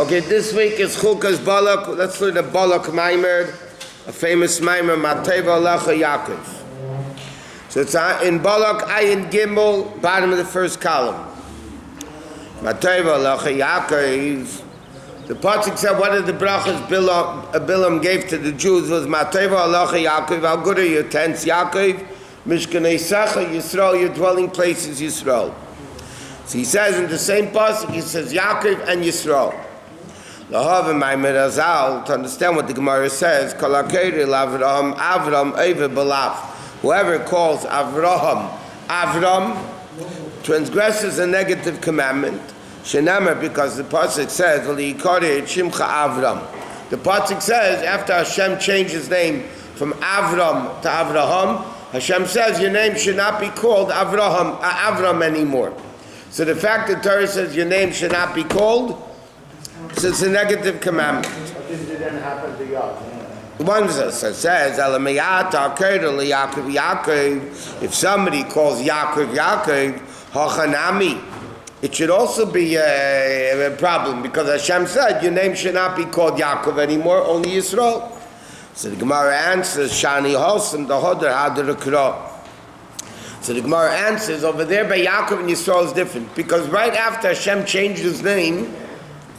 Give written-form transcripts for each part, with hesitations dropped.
Okay, this week is Chulkas Balak. Let's learn the Balak Maimer, a famous Maimer, Mateva Lacha Yaakov. So it's in Balak, Ayin Gimel, bottom of the first column. Mateva Lacha Yaakov. The pasuk said one of the brachas Bilam gave to the Jews was Mateva Lacha Yaakov. How good are your tents, Yaakov? Mishkanei Sacha Yisrael, your dwelling place is Yisrael. So he says in the same pasuk, he says Yaakov and Yisrael. Lahav and Maimer Azal, to understand what the Gemara says, whoever calls Avram transgresses a negative commandment. Shenamer, because the pasuk says, the pasuk says, after Hashem changed his name from Avram to Avraham, Hashem says your name should not be called Avram anymore. So the fact that Torah says your name should not be called, so it's a negative commandment. But this didn't happen to Yaakov. The one that says, if somebody calls Yaakov, Hachanami, it should also be a problem, because Hashem said your name should not be called Yaakov anymore, only Yisrael. So the Gemara answers, Shani Hosam, the Hodar Hadar Kra. So the Gemara answers, over there by Yaakov and Yisrael is different, because right after Hashem changed his name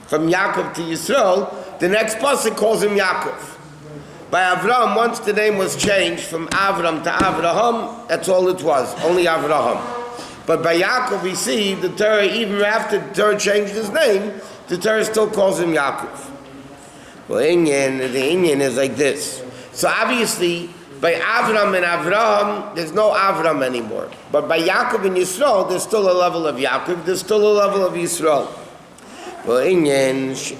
from Yaakov to Yisrael, the next pasuk calls him Yaakov. By Avram, once the name was changed from Avram to Avraham, that's all it was, only Avraham. But by Yaakov we see the Torah, even after the Torah changed his name, the Torah still calls him Yaakov. Well, the Inyan is like this. So obviously, by Avram and Avraham, there's no Avram anymore. But by Yaakov and Yisrael, there's still a level of Yaakov, there's still a level of Yisrael. It's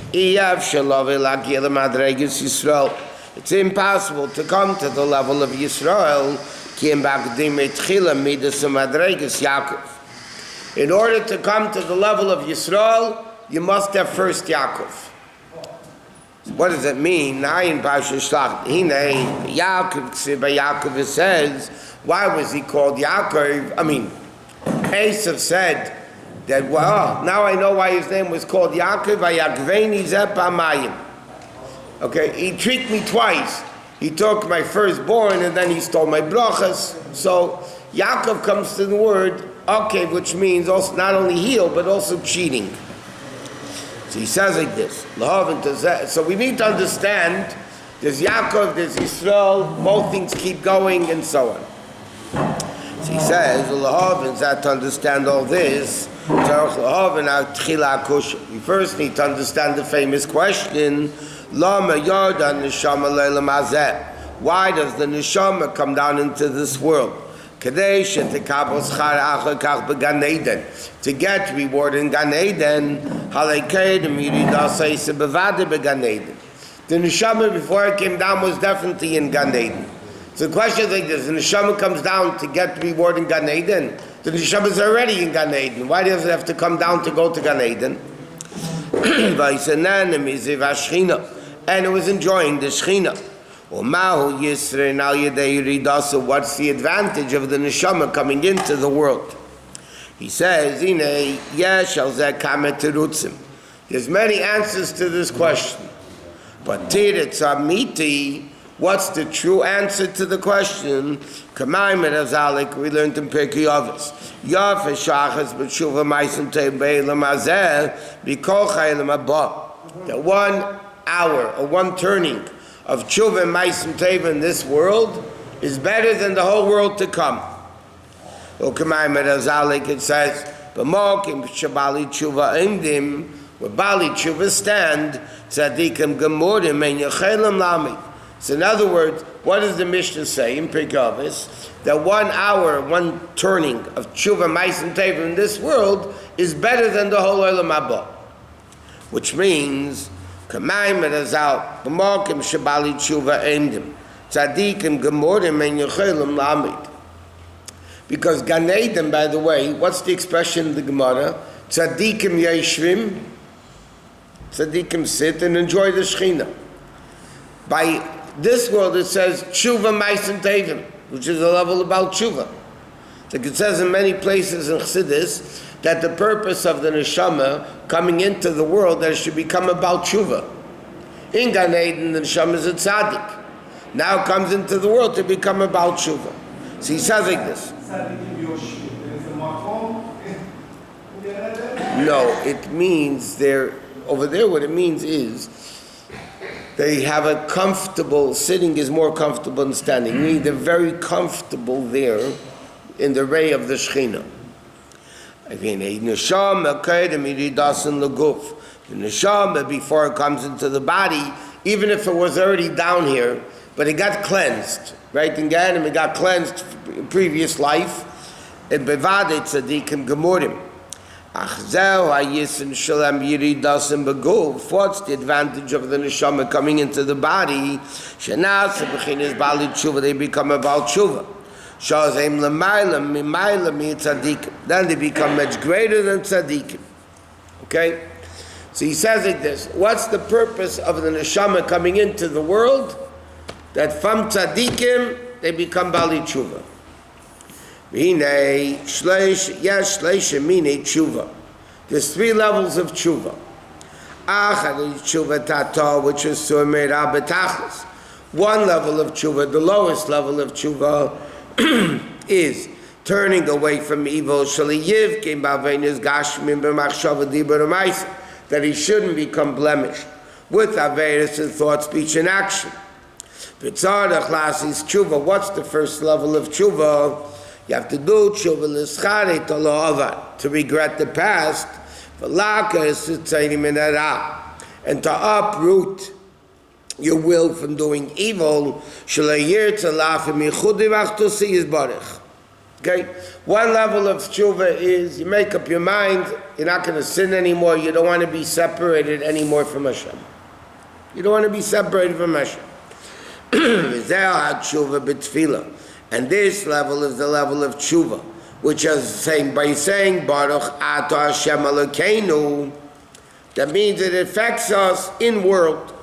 impossible to come to the level of Yisrael. In order to come to the level of Yisrael, you must have first Yaakov. What does it mean? Yaakov, it says, why was he called Yaakov? Yosef said that, well, now I know why his name was called Yaakov. Okay, he tricked me twice. He took my firstborn and then he stole my brachas. So Yaakov comes to the word Akev, which means also not only heal but also cheating. So he says like this. So we need to understand there's Yaakov, there's Yisrael, both things keep going and so on. So he says, to understand all this, we first need to understand the famous question, why does the neshama come down into this world? To get reward in Gan Eden. The neshama before it came down was definitely in Gan Eden. So the question is like this: the neshama comes down to get reward in Gan Eden. The neshama is already in Gan Eden. Why does it have to come down to go to Gan Eden? And it was enjoying the Shechina. So what's the advantage of the neshama coming into the world? He says, there's many answers to this question. But what's the true answer to the question? We learned in Pirkei Avos. The 1 hour or one turning of tshuva and ma'asim teva in this world is better than the whole world to come. It says, where Bali tshuva stand, tzadikim gemurim and yechelim lamid. So in other words, what does the Mishnah say in Pirkei Avos? That 1 hour, one turning of tshuva and ma'asim teva in this world is better than the whole olam haba. Which means, because Gan Eden, by the way, what's the expression in the Gemara? Tzadikim yeshvim, tzadikim sit and enjoy the Shechina. By this world it says tshuva ma'asim tevim, which is a level about tshuva. Like it says in many places in Chassidus, that the purpose of the neshama coming into the world, that it should become about tshuva. In Gan Eden, the neshama is a tzaddik. Now it comes into the world to become about tshuva. So he says like this. No, it means over there what it means is they have a comfortable, sitting is more comfortable than standing. Meaning they're very comfortable there in the ray of the Shekhinah. The neshama, before it comes into the body, even if it was already down here, but it got cleansed, right? In Ganem, it got cleansed in previous life. And bevade tzadikim gemurim. What's the advantage of the neshama coming into the body? They become about tshuva. Then they become much greater than tzaddikim. Okay? So he says like this. What's the purpose of the neshama coming into the world? That from tzaddikim, they become bali tshuva. There's 3 levels of tshuva. Which is betachlis. One level of tshuva, the lowest level of tshuva, is turning away from evil. That he shouldn't become blemished with averis in thought, speech, and action. What's the first level of tshuva? You have to do tshuva to regret the past, and to uproot your will from doing evil. Okay? One level of tshuva is you make up your mind, you're not going to sin anymore, you don't want to be separated anymore from Hashem. You don't want to be separated from Hashem. And this level is the level of tshuva, which is saying, by saying Baruch Atah Hashem Elokeinu, that means it affects us in world,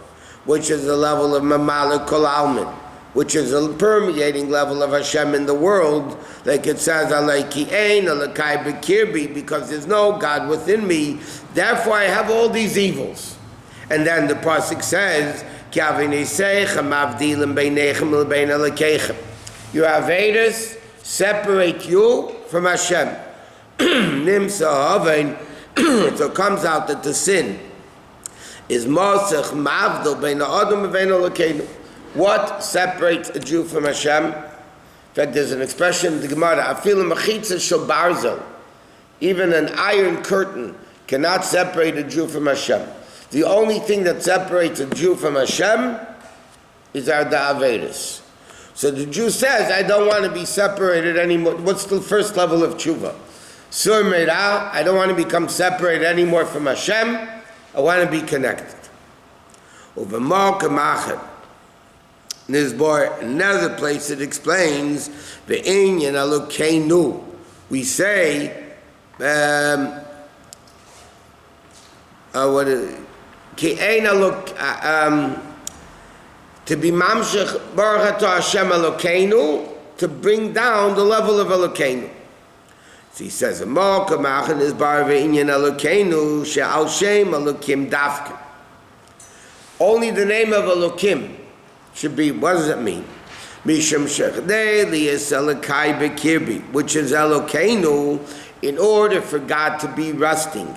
which is the level of Mamala Kol Almin, which is a permeating level of Hashem in the world, like it says, Alaiki Ein, Alakai Bekirbi, because there's no God within me, therefore I have all these evils. And then the pasuk says, Your Avedas separate you from Hashem. So it comes out that the sin is Mosech Mavdil Bein Adam and Bein Elokeinu. What separates a Jew from Hashem? In fact, there's an expression in the Gemara, Afilu Machitza Shel Barzel. Even an iron curtain cannot separate a Jew from Hashem. The only thing that separates a Jew from Hashem is our Da'averis. So the Jew says, I don't want to be separated anymore. What's the first level of tshuva? Sur Meirah, I don't want to become separated anymore from Hashem. I want to be connected. Over Malkamachet. There's another place it explains the Inyan Elokeinu. We say, what is it? Ki Ein to be mamshech Baruch Atah Hashem Elokeinu, to bring down the level of Elokeinu. So he says, Malkamachet is bar ve'inyan Elokeinu she'al shem Elokim dafka. Only the name of Elokim should be, what does it mean? Misham shechdei liyas Elokai bekirbi, which is Elokeinu, in order for God to be resting,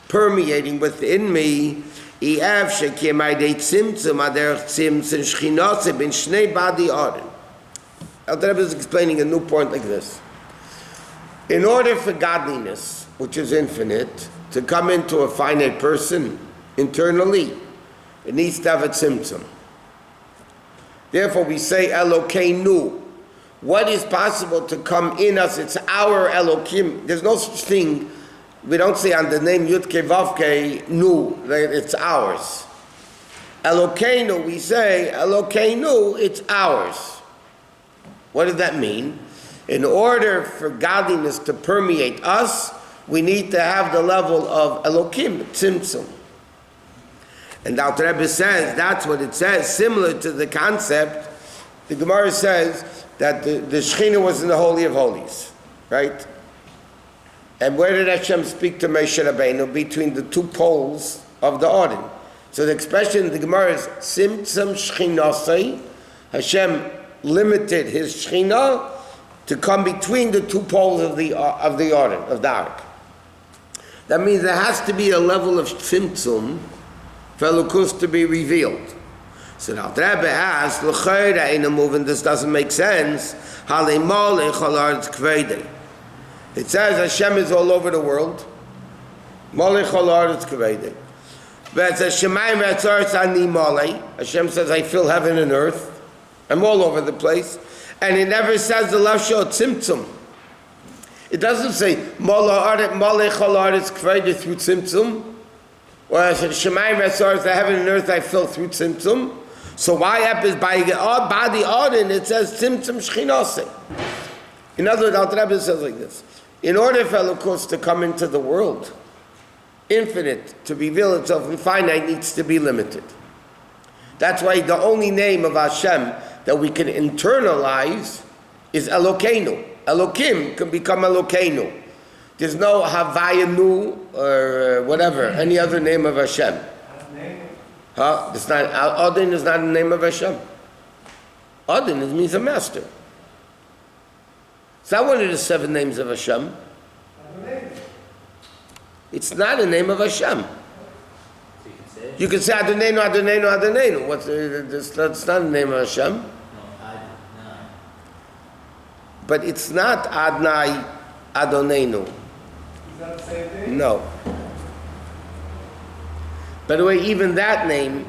permeating within me. If shekim aydei tzimtzum aderech tzimtzum shchinase ben shnei badi aron. Rabbi is explaining a new point like this. In order for godliness, which is infinite, to come into a finite person internally, it needs to have a tzimtzum. Therefore we say Elokeinu. What is possible to come in us? It's our Elokim. There's no such thing. We don't say on the name Yudke Vavke Nu, it's ours. Elokeinu, we say Elokeinu, it's ours. What does that mean? In order for godliness to permeate us, we need to have the level of Elokim, Tzimtzum. And the Rebbe says, that's what it says, similar to the concept. The Gemara says that the Shekhinah was in the Holy of Holies. right? And where did Hashem speak to Moshe Rabbeinu? Between the two poles of the Aron. So the expression in the Gemara is Tzimtzum Shechinasei. Hashem limited his Shechina to come between the two poles of the Aron, of the Ark. That means there has to be a level of Tzimtzum for Elokus to be revealed. So now the Rebbe asks, L'chayra in a movement, this doesn't make sense. Halei Malei Chol Kveidei. It says Hashem is all over the world. Malei Chol Haaretz Kveidei. But it says Shemayim V'Atzaretz Ani Malei. Hashem says I fill heaven and earth. I'm all over the place. And it never says the Lashon Tzimtzum. It doesn't say Malei Chol Haaretz Kveidei through Tzimtzum. Or Shemayim V'Atzaretz, the heaven and earth I fill through Tzimtzum. So why happens by the Aron it says Tzimtzum Shechinasei. In other words, Alter Rebbe says like this: in order for Elokus to come into the world, infinite, to reveal itself, and finite needs to be limited. That's why the only name of Hashem that we can internalize is Elokeinu. Elokim can become Elokeinu. There's no Havayanu or whatever, any other name of Hashem. Huh? It's not, Adon is not the name of Hashem. Adon means a master. It's not one of the 7 names of Hashem. It's not a name of Hashem. You can say Adonenu, Adonenu, Adonenu. That's not the name of Hashem. But it's not Adonai, Adonenu. Is that the same thing? No. By the way, even that name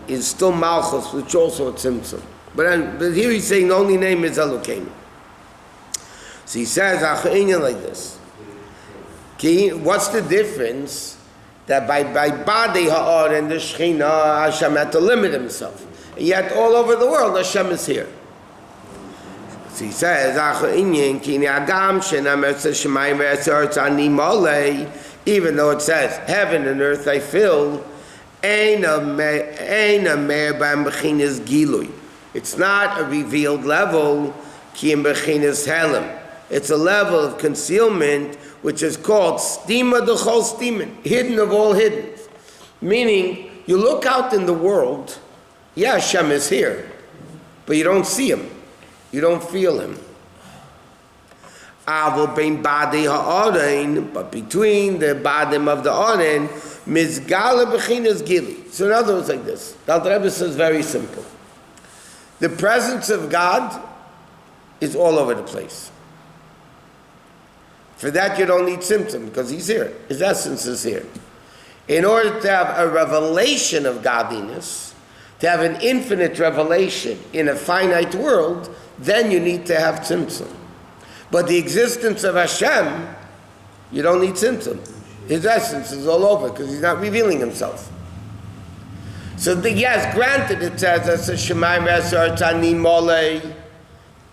is still Malchus, which also is Tzimtzum. But here he's saying the only name is Elokeinu. So he says, like this. What's the difference that by Badei Ha'or and the Shechina, Hashem had to limit himself. And yet all over the world, Hashem is here. So he says, even though it says, heaven and earth I fill, it's not a revealed level, it's a level of concealment which is called stima d'chol stimin, hidden of all hidden. Meaning, you look out in the world, yeah, Hashem is here, but you don't see him, you don't feel him. But between the badim of the Aron, mizgala b'chinas gili. So in other words, like this, the Alter Rebbe says very simple. The presence of God is all over the place. For that you don't need symptom, because he's here. His essence is here. In order to have a revelation of godliness, to have an infinite revelation in a finite world, then you need to have tzimtzum. But the existence of Hashem, you don't need tzimtzum. His essence is all over, because he's not revealing himself. So yes, granted it says, Shemayim V'Asar Tani Molei,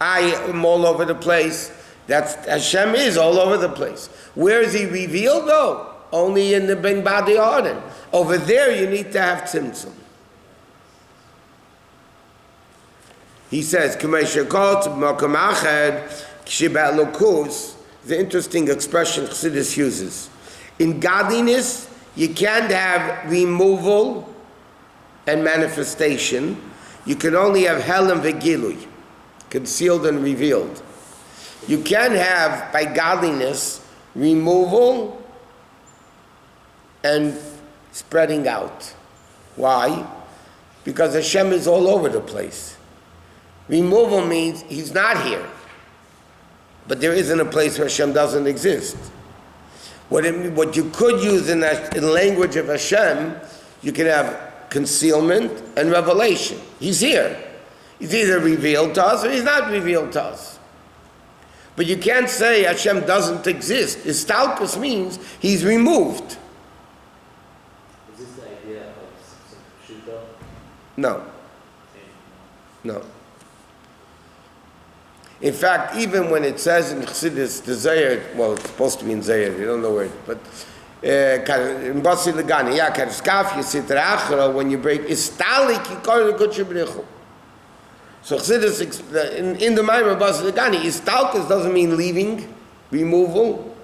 I am all over the place. That's Hashem is all over the place. Where is he revealed though? Only in the Ben Badi Aron. Over there you need to have tzimtzum. He says, the interesting expression Chassidus uses. In godliness, you can't have removal and manifestation. You can only have helam v'gilui, concealed and revealed. You can have, by godliness, removal and spreading out. Why? Because Hashem is all over the place. Removal means he's not here. But there isn't a place where Hashem doesn't exist. What you could use in language of Hashem, you can have concealment and revelation. He's here. He's either revealed to us or he's not revealed to us. But you can't say Hashem doesn't exist. Istalkus means he's removed. Is this the idea of Shuto? No. No. In fact, even when it says in Chassidus, the Zayir, well, it's supposed to be in Zayir, you don't know where, but in Basi Lagani, yeah, Karskaf, Yisitra Achra, when you break, Istalik, Yikor Kuchibrichu. So Chassidus, in the Maimon of Basi Lagani, Istalkus doesn't mean leaving, removal.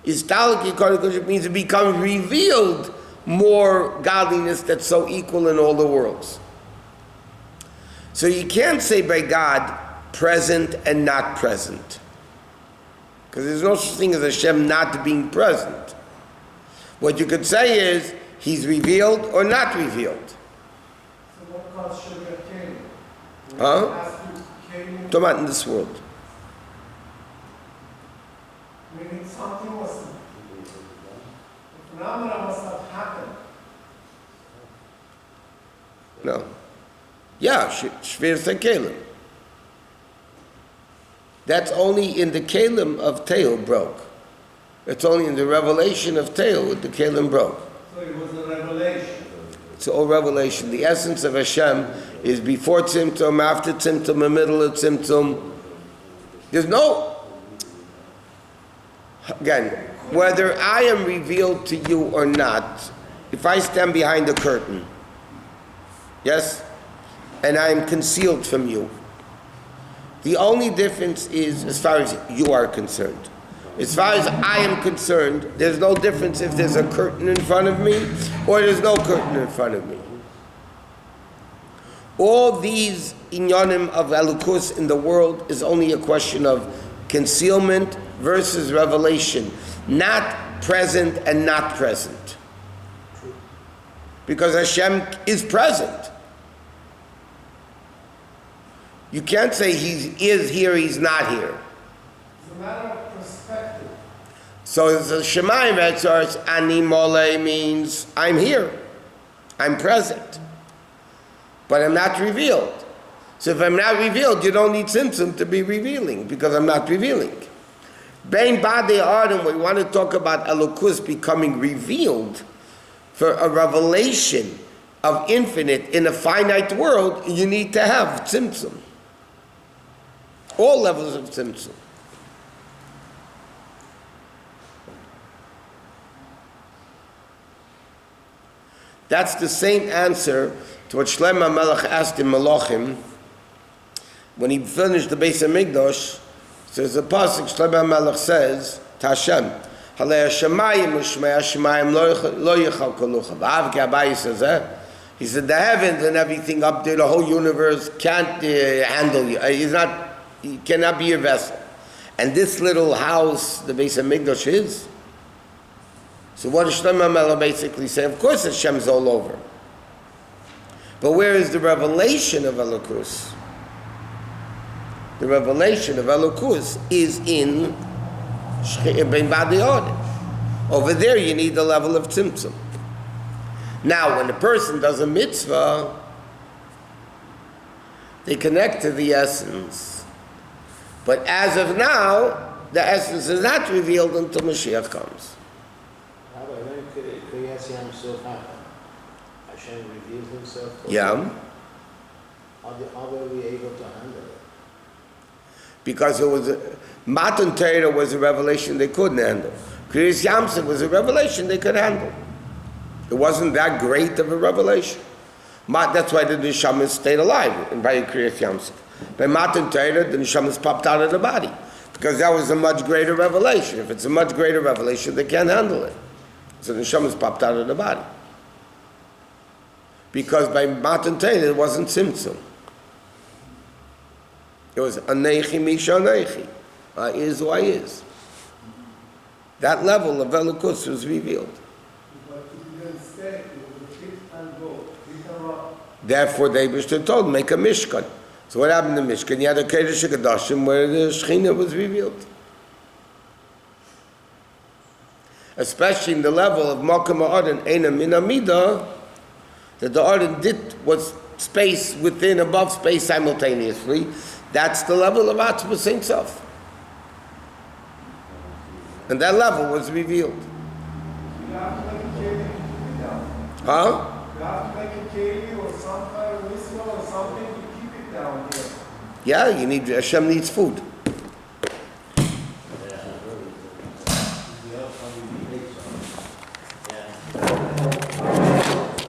Istalki Kodesh means it becomes revealed more godliness that's so equal in all the worlds. So you can't say by God present and not present. Because there's no such thing as Hashem not being present. What you could say is, He's revealed or not revealed. So what caused sugar cane? Huh? Talking about in this world. Meaning something was, the phenomena must have happened. No. Yeah, Shvirsa Kalim. That's only in the Kalim of Teil broke. It's only in the revelation of Teil that the Kalim broke. So it was a revelation. It's all revelation. The essence of Hashem is before Tzimtzum, after Tzimtzum, in the middle of Tzimtzum. There's no... Again, whether I am revealed to you or not, if I stand behind a curtain, yes, and I am concealed from you, the only difference is as far as you are concerned. As far as I am concerned, there's no difference if there's a curtain in front of me or there's no curtain in front of me. All these inyanim of Elukus in the world is only a question of concealment versus revelation, not present and not present. Because Hashem is present. You can't say He is here, He's not here. It's a matter of perspective. So the Shemayim Etzar's Ani Mole means I'm here, I'm present, but I'm not revealed. So if I'm not revealed, you don't need Tzimtzum to be revealing, because I'm not revealing. Bein Badei Adam, we want to talk about Elokus becoming revealed for a revelation of infinite in a finite world, you need to have Tzimtzum. All levels of Tzimtzum. That's the same answer to what Shlomo Melech asked in Malachim when he finished the Beis HaMikdash. So there's a pasuk, Shlomo Melech says to Hashem, Halei Hashemayim u'shmei Hashemayim lo yichal kolucha. V'av ki Abaye says, he said the heavens and everything up there, the whole universe can't handle you. He cannot be your vessel. And this little house, the Beis HaMikdash is. So what does Shlomo Melech basically say? Of course Hashem's all over. But where is the revelation of Elokus? The revelation of Elokus is in Bein Badei Adam. Over there you need the level of Tzimtzum. Now when a person does a mitzvah, they connect to the essence. But as of now, the essence is not revealed until Mashiach comes. Rabbi, when Kriyas Yamsuf happened, Hashem revealed Himself. Yeah. How were we able to handle it? Because it was Matan Torah was a revelation they couldn't handle. Kriyas Yamsuf was a revelation they could handle. It wasn't that great of a revelation. That's why the Neshamas stayed alive in by Kriyas Yamsuf. By Matan Torah, the Neshamas popped out of the body. Because that was a much greater revelation. If it's a much greater revelation, they can't handle it. So the Neshamas popped out of the body. Because by Matan Torah, it wasn't Tzimtzum. It was Anechi Misha Anechi. I is who I is. That level of Elokus was revealed. But it didn't stay. It was a hit and go. Hit and run. Therefore, they were told, make a Mishkan. So what happened to Mishkan? You had a Kodesh HaKadoshim where the Shekhinah was revealed. Especially in the level of Malkam Ha'aden, Eina Min Amida, that the Aden did was space within, above space simultaneously. That's the level of Atzma Saint Sof. And that level was revealed. You have to make a keli to keep it down. Huh? You have to make a keli or some kind of mitzvah or something to keep it down here. Yeah, Hashem needs food.